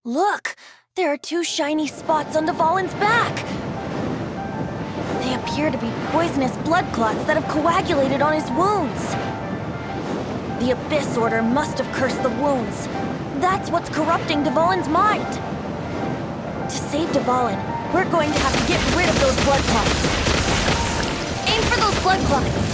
Look! There are two shiny spots on Dvalin's back! They appear to be poisonous blood clots that have coagulated on his wounds. The Abyss Order must have cursed the wounds. That's what's corrupting Dvalin's mind. To save Dvalin, we're going to have to get rid of those blood clots. Aim for those blood clots!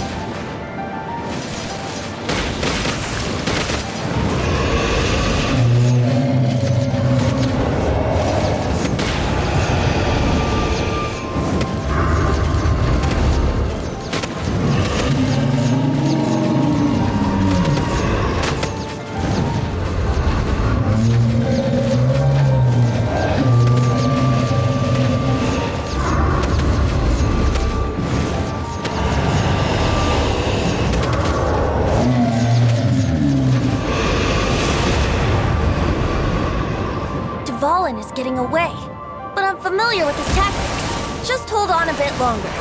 Dvalin is getting away, but I'm familiar with his tactics. Just hold on a bit longer.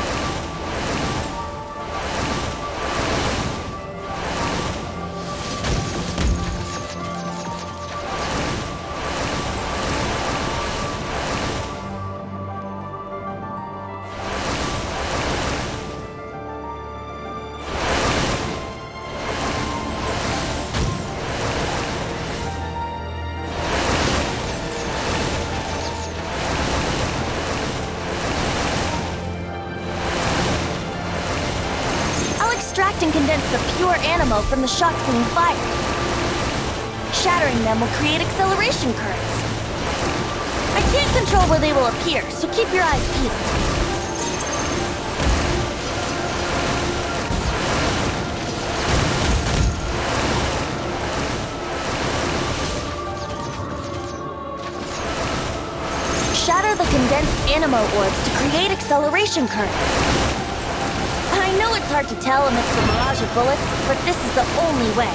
Extract and condense the pure animo from the shots being fired. Shattering them will create acceleration currents. I can't control where they will appear, so keep your eyes peeled. Shatter the condensed animo orbs to create acceleration currents. I know it's hard to tell amidst the barrage of bullets, but this is the only way.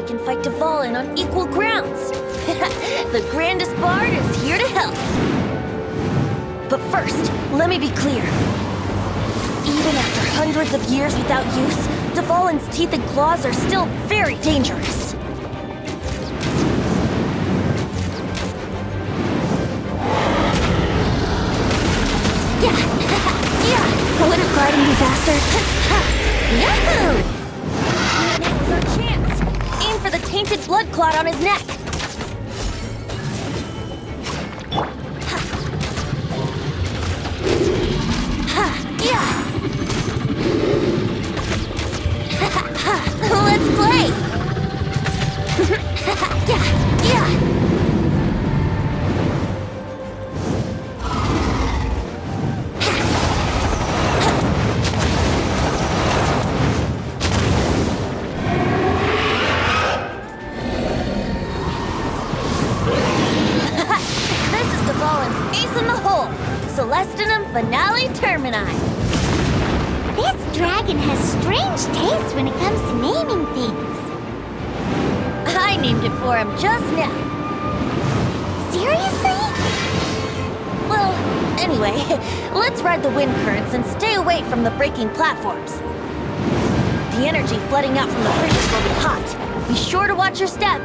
can fight Dvalin on equal grounds. The grandest bard is here to help. But first, let me be clear. Even after hundreds of years without use, Dvalin's teeth and claws are still very dangerous. Yeah! Wouldn't gliding be faster? Yahoo! Now's our chance! Aim for the tainted blood clot on his neck! Let's play! Yeah! This is Dvalin's ace in the hole! Celestinum Finale Termini! This dragon has strange taste when it comes to naming things. I named it for him just now. Seriously? Well, anyway, let's ride the wind currents and stay away from the breaking platforms. The energy flooding out from the fridges will be hot. Be sure to watch your step.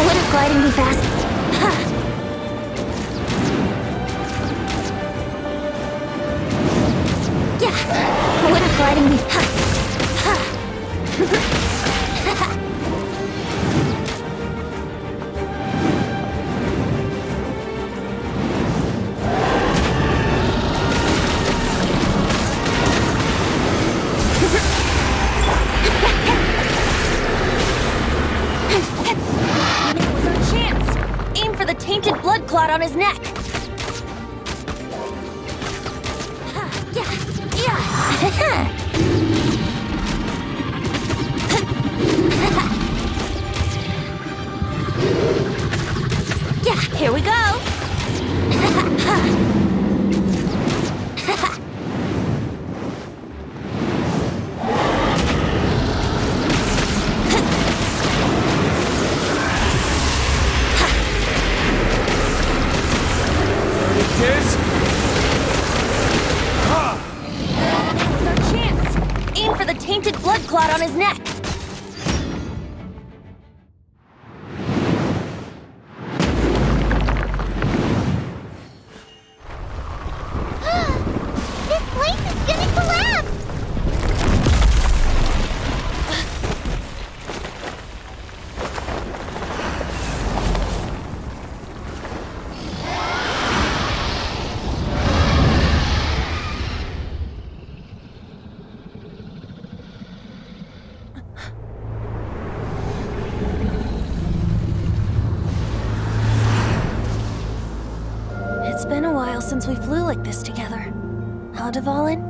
Wouldn't gliding be fast? Yeah! Wouldn't gliding be Now's our chance! Aim for the tainted blood clot on his neck! Yeah, here we go! Kids? Now's our chance! Aim for the tainted blood clot on his neck! This place is gonna collapse! It's been a while since we flew like this together. Huh, Dvalin?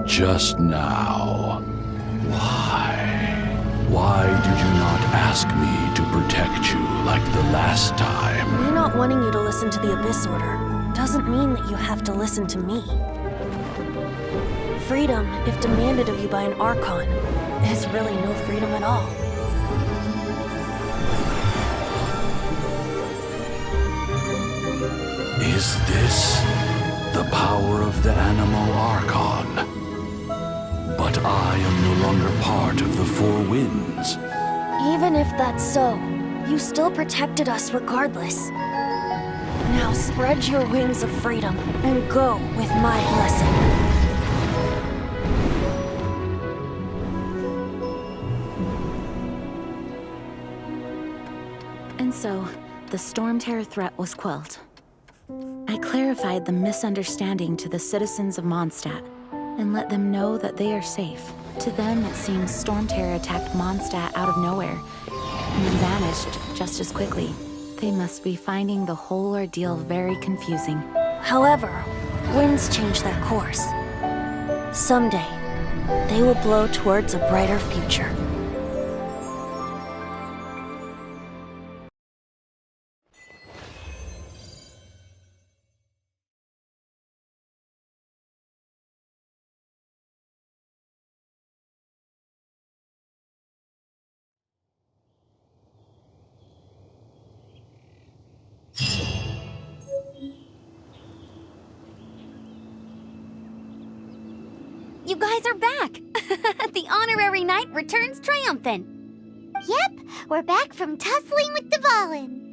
Just now. Why? Why did you not ask me to protect you like the last time? Me not wanting you to listen to the Abyss Order doesn't mean that you have to listen to me. Freedom, if demanded of you by an Archon, is really no freedom at all. Is this the power of the Animo Archon? But I am no longer part of the Four Winds. Even if that's so, you still protected us regardless. Now spread your wings of freedom and go with my blessing. And so, the Stormterror threat was quelled. I clarified the misunderstanding to the citizens of Mondstadt and let them know that they are safe. To them, it seems Stormterror attacked Mondstadt out of nowhere and then vanished just as quickly. They must be finding the whole ordeal very confusing. However, winds change their course. Someday, they will blow towards a brighter future. You guys are back! The honorary knight returns triumphant! Yep, we're back from tussling with Dvalin.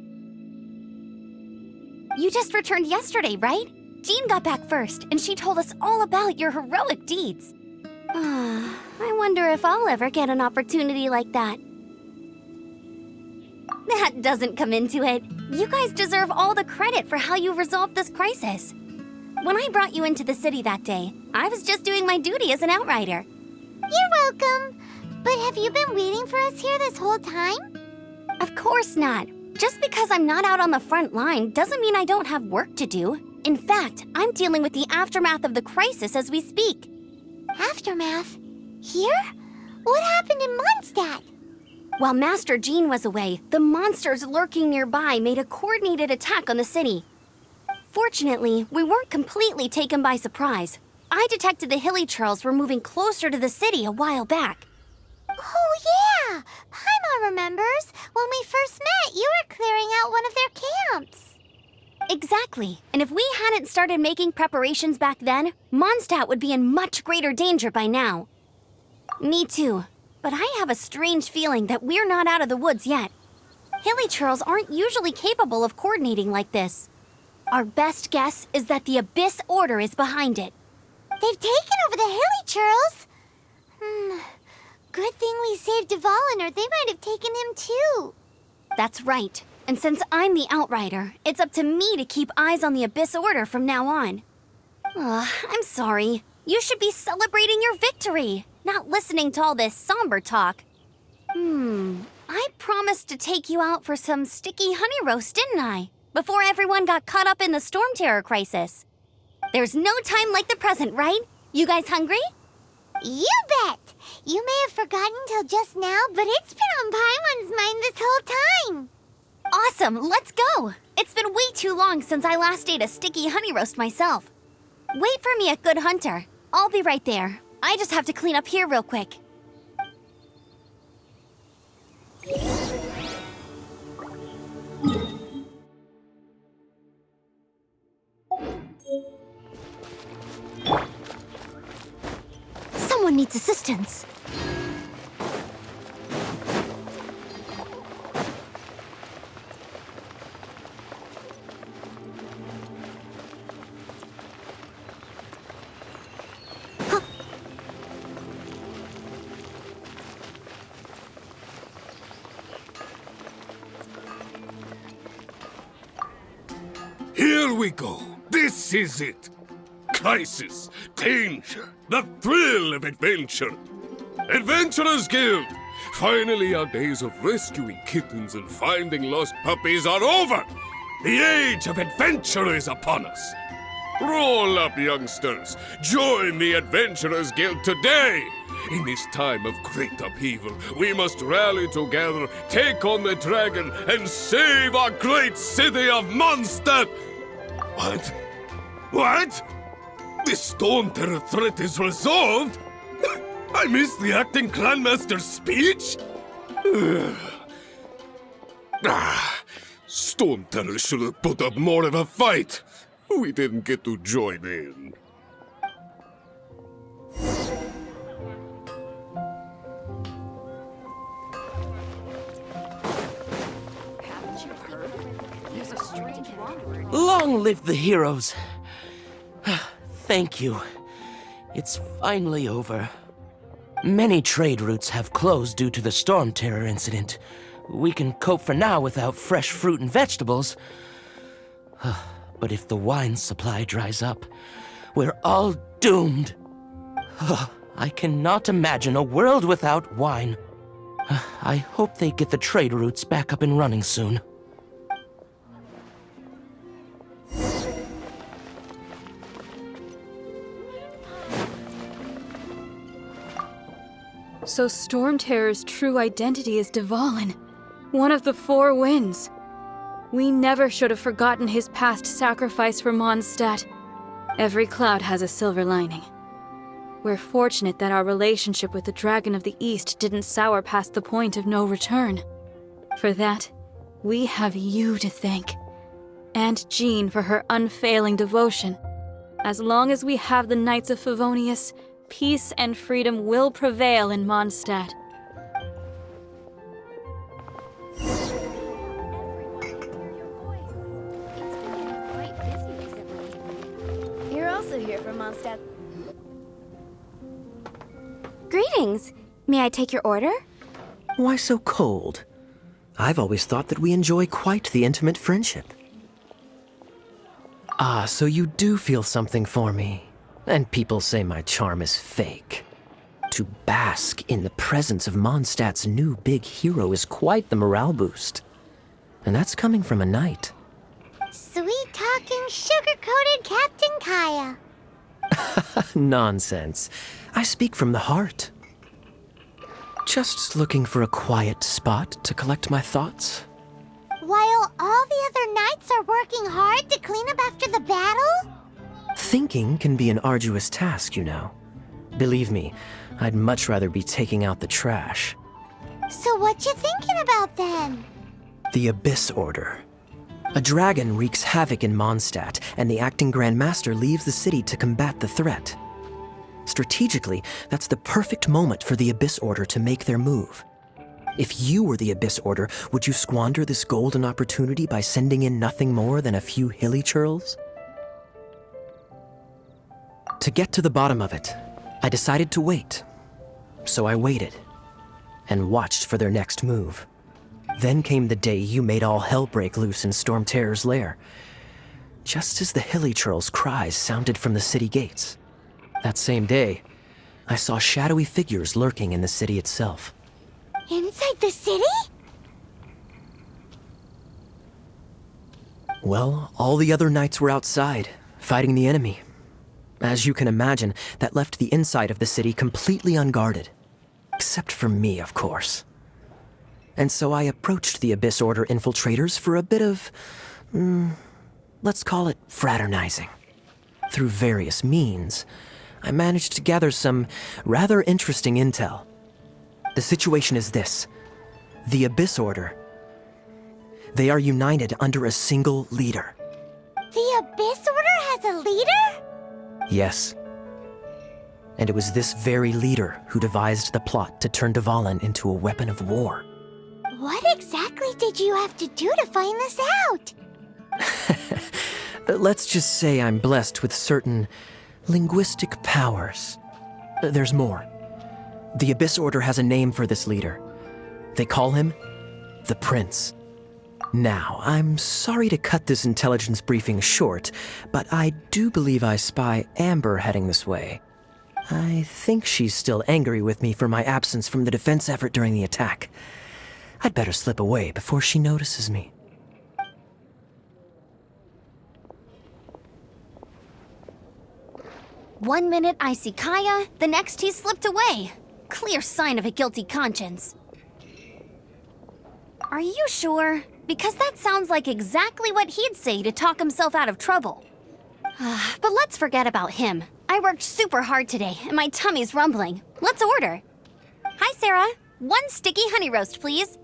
You just returned yesterday, right? Jean got back first, and she told us all about your heroic deeds. I wonder if I'll ever get an opportunity like that. That doesn't come into it. You guys deserve all the credit for how you resolved this crisis. When I brought you into the city that day, I was just doing my duty as an outrider. You're welcome. But have you been waiting for us here this whole time? Of course not. Just because I'm not out on the front line doesn't mean I don't have work to do. In fact, I'm dealing with the aftermath of the crisis as we speak. Aftermath? Here? What happened in Mondstadt? While Master Jean was away, the monsters lurking nearby made a coordinated attack on the city. Fortunately, we weren't completely taken by surprise. I detected the hilly churls were moving closer to the city a while back. Oh, yeah! Paimon remembers. When we first met, you were clearing out one of their camps. Exactly. And if we hadn't started making preparations back then, Mondstadt would be in much greater danger by now. Me too. But I have a strange feeling that we're not out of the woods yet. Hilly churls aren't usually capable of coordinating like this. Our best guess is that the Abyss Order is behind it. They've taken over the hilly churls. Good thing we saved Dvalin, or they might have taken him too. That's right. And since I'm the outrider, it's up to me to keep eyes on the Abyss Order from now on. I'm sorry. You should be celebrating your victory, not listening to all this somber talk. I promised to take you out for some sticky honey roast, didn't I? Before everyone got caught up in the Stormterror crisis. There's no time like the present, right? You guys hungry? You bet! You may have forgotten till just now, but it's been on Paimon's mind this whole time. Awesome, let's go! It's been way too long since I last ate a sticky honey roast myself. Wait for me at Good Hunter. I'll be right there. I just have to clean up here real quick. Someone needs assistance. Here we go. This is it. Crisis, danger, the thrill of adventure. Adventurers Guild! Finally, our days of rescuing kittens and finding lost puppies are over. The age of adventure is upon us. Roll up, youngsters. Join the Adventurers Guild today. In this time of great upheaval, we must rally together, take on the dragon, and save our great city of Mondstadt! What? What? The Stormterror threat is resolved? I missed the acting clanmaster's speech? Stormterror should have put up more of a fight. We didn't get to join in. Long live the heroes. Thank you. It's finally over. Many trade routes have closed due to the Stormterror incident. We can cope for now without fresh fruit and vegetables. But if the wine supply dries up, we're all doomed. I cannot imagine a world without wine. I hope they get the trade routes back up and running soon. So Stormterror's true identity is Dvalin, one of the Four Winds. We never should have forgotten his past sacrifice for Mondstadt. Every cloud has a silver lining. We're fortunate that our relationship with the Dragon of the East didn't sour past the point of no return. For that, we have you to thank. And Jean for her unfailing devotion. As long as we have the Knights of Favonius, Peace and freedom will prevail in Mondstadt. You're also here from Mondstadt. Greetings. May I take your order? Why so cold? I've always thought that we enjoy quite the intimate friendship. Ah, so you do feel something for me. And people say my charm is fake. To bask in the presence of Mondstadt's new big hero is quite the morale boost. And that's coming from a knight. Sweet-talking, sugar-coated Captain Kaya. Nonsense. I speak from the heart. Just looking for a quiet spot to collect my thoughts. While all the other knights are working hard to clean up after the battle? Thinking can be an arduous task, you know. Believe me, I'd much rather be taking out the trash. So what you thinking about then? The Abyss Order. A dragon wreaks havoc in Mondstadt, and the acting Grand Master leaves the city to combat the threat. Strategically, that's the perfect moment for the Abyss Order to make their move. If you were the Abyss Order, would you squander this golden opportunity by sending in nothing more than a few hilly churls? To get to the bottom of it, I decided to wait. So I waited, and watched for their next move. Then came the day you made all hell break loose in Stormterror's lair, just as the hilly churls' cries sounded from the city gates. That same day, I saw shadowy figures lurking in the city itself. Inside the city? Well, all the other knights were outside, fighting the enemy. As you can imagine, that left the inside of the city completely unguarded. Except for me, of course. And so I approached the Abyss Order infiltrators for a bit of, let's call it fraternizing. Through various means, I managed to gather some rather interesting intel. The situation is this. The Abyss Order. They are united under a single leader. The Abyss Order has a leader? Yes. And it was this very leader who devised the plot to turn Dvalin into a weapon of war. What exactly did you have to do to find this out? Let's just say I'm blessed with certain linguistic powers. There's more. The Abyss Order has a name for this leader. They call him the Prince. Now, I'm sorry to cut this intelligence briefing short, but I do believe I spy Amber heading this way. I think she's still angry with me for my absence from the defense effort during the attack. I'd better slip away before she notices me. One minute I see Kaya, the next he's slipped away. Clear sign of a guilty conscience. Are you sure? Because that sounds like exactly what he'd say to talk himself out of trouble. But let's forget about him. I worked super hard today, and my tummy's rumbling. Let's order. Hi, Sarah. 1 sticky honey roast, please.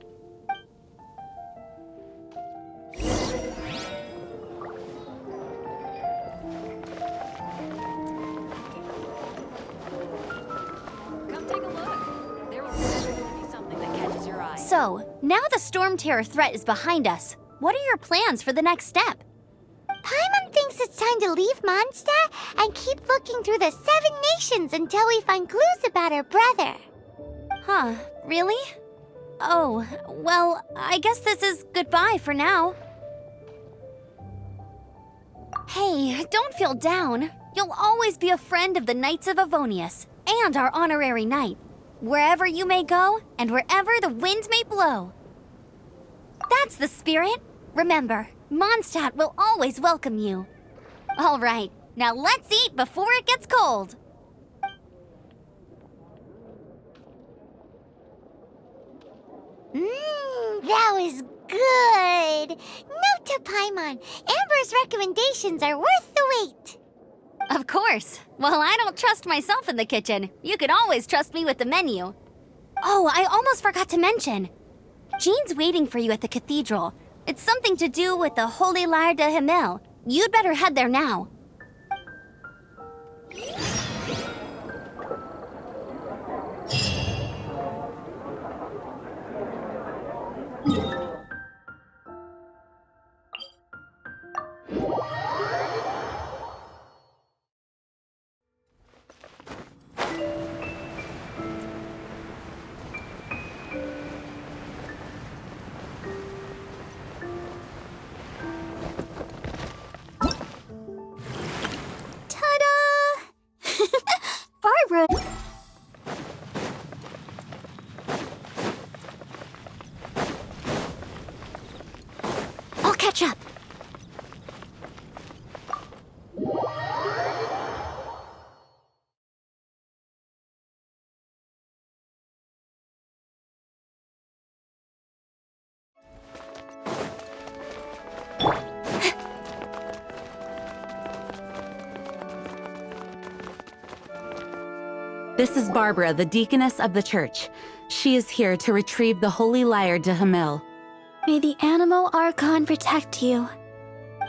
So, now the Stormterror threat is behind us. What are your plans for the next step? Paimon thinks it's time to leave Mondstadt and keep looking through the 7 nations until we find clues about her brother. Huh, really? Oh, well, I guess this is goodbye for now. Hey, don't feel down. You'll always be a friend of the Knights of Avonius, and our honorary knight. Wherever you may go, and wherever the wind may blow. That's the spirit. Remember, Mondstadt will always welcome you. All right, now let's eat before it gets cold. That was good. Note to Paimon, Amber's recommendations are worth the wait. Of course. Well, I don't trust myself in the kitchen. You can always trust me with the menu. Oh, I almost forgot to mention. Jean's waiting for you at the cathedral. It's something to do with the Holy Lyre de Himmel. You'd better head there now. This is Barbara, the deaconess of the church. She is here to retrieve the holy lyre de Hamel. May the Animal Archon protect you.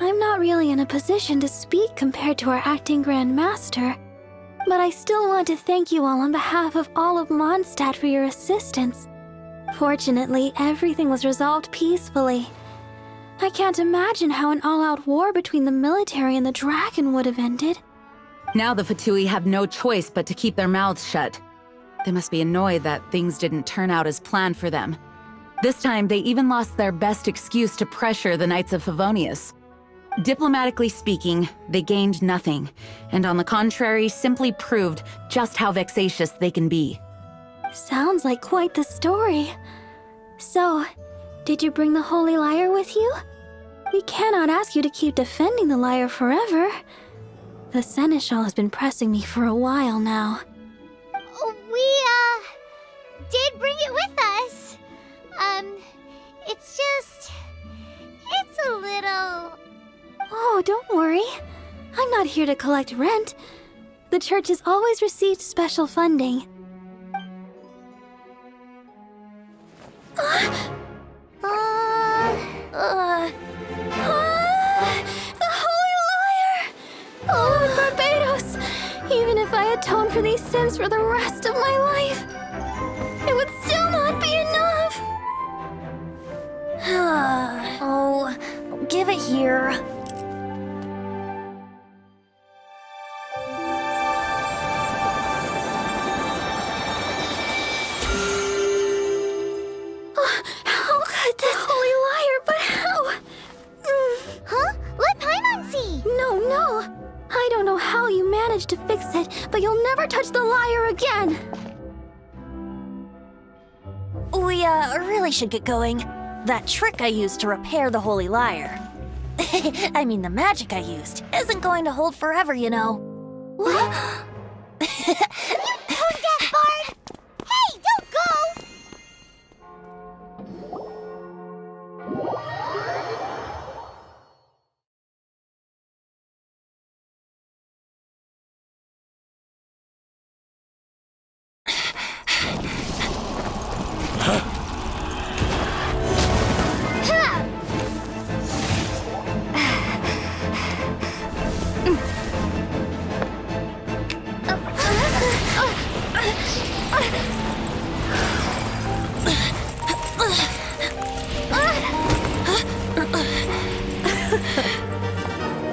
I'm not really in a position to speak compared to our acting Grand Master, but I still want to thank you all on behalf of all of Mondstadt for your assistance. Fortunately, everything was resolved peacefully. I can't imagine how an all-out war between the military and the dragon would have ended. Now the Fatui have no choice but to keep their mouths shut. They must be annoyed that things didn't turn out as planned for them. This time, they even lost their best excuse to pressure the Knights of Favonius. Diplomatically speaking, they gained nothing, and on the contrary, simply proved just how vexatious they can be. Sounds like quite the story. So, did you bring the Holy Lyre with you? We cannot ask you to keep defending the lyre forever. The Seneschal has been pressing me for a while now. We, did bring it with us. It's a little... Oh, don't worry. I'm not here to collect rent. The church has always received special funding. The Holy Lyre! Oh, Lord Barbados! Even if I atone for these sins for the rest of my life, it would still not be enough! Oh, give it here. How could this Holy Lyre, but how? Huh? Let Paimon see! No. I don't know how you managed to fix it, but you'll never touch the lyre again! We, really should get going. That trick I used to repair the Holy Lyre. I mean, the magic I used isn't going to hold forever, you know. What? You tone-deaf bard! Hey, don't go!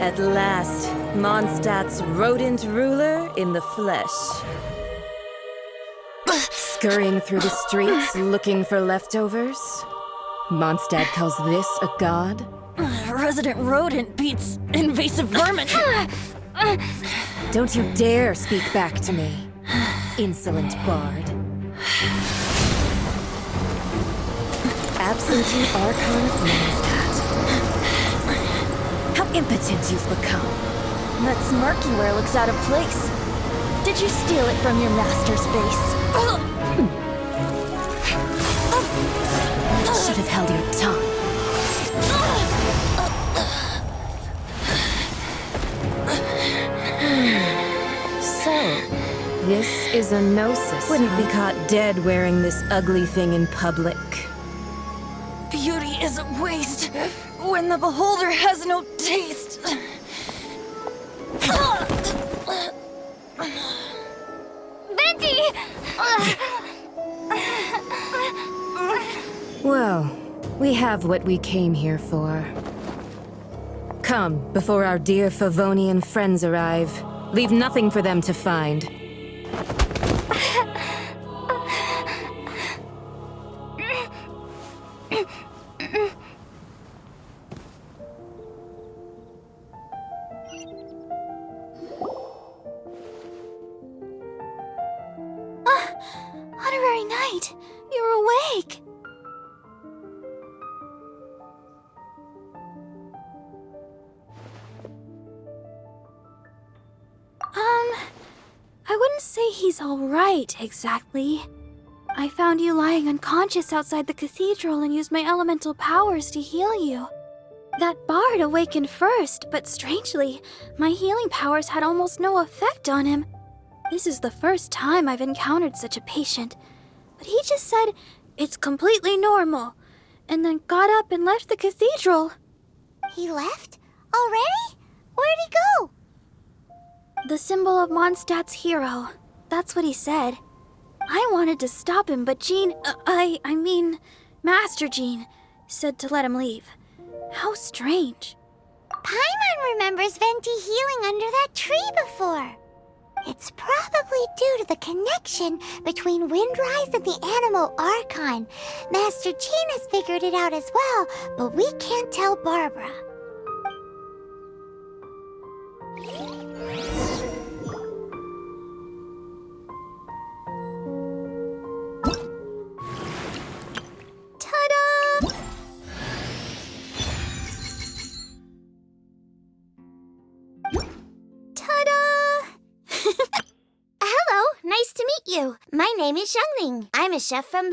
At last, Mondstadt's rodent ruler in the flesh. Scurrying through the streets looking for leftovers? Mondstadt calls this a god? Resident rodent beats invasive vermin. Don't you dare speak back to me, insolent bard. Absentee Archon of Mondstadt. How impotent you've become. That smirky wear looks out of place. Did you steal it from your master's face? Should have held your tongue. So, this is a gnosis. Wouldn't be caught dead wearing this ugly thing in public. Beauty is a waste when the beholder has no taste. Venti! Well, we have what we came here for. Come, before our dear Favonian friends arrive. Leave nothing for them to find. Honorary Knight, you're awake! I wouldn't say he's alright, exactly. I found you lying unconscious outside the cathedral and used my elemental powers to heal you. That bard awakened first, but strangely, my healing powers had almost no effect on him. This is the first time I've encountered such a patient, but he just said it's completely normal, and then got up and left the cathedral. He left? Already? Where'd he go? The symbol of Mondstadt's hero. That's what he said. I wanted to stop him, but Master Jean, said to let him leave. How strange. Paimon remembers Venti healing under that tree before. It's probably due to the connection between Windrise and the Animal Archon. Master Jean has figured it out as well, but we can't tell Barbara. Ta-da! Ta-da! Hello, nice to meet you. My name is Xiangling. I'm a chef from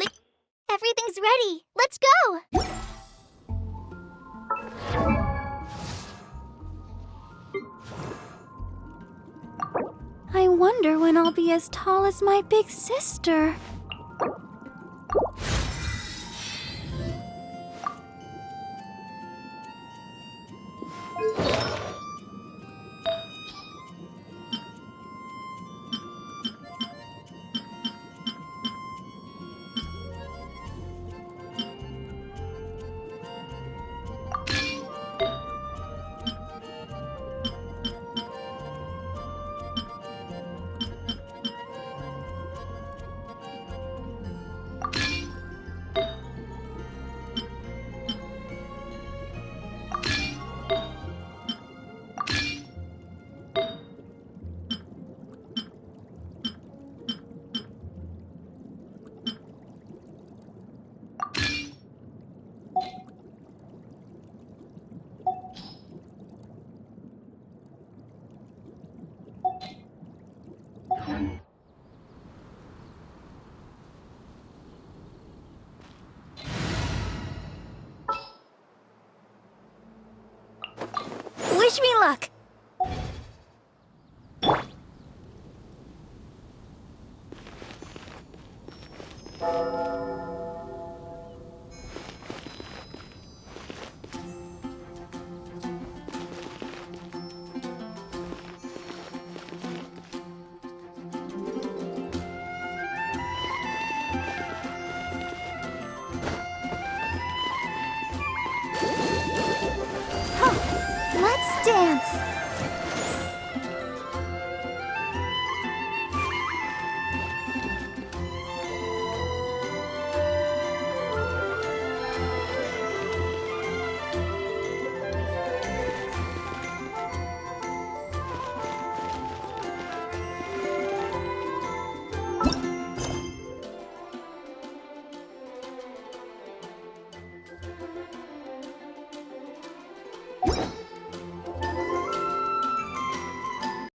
Everything's ready. Let's go! I wonder when I'll be as tall as my big sister. Wish me luck! Let's dance!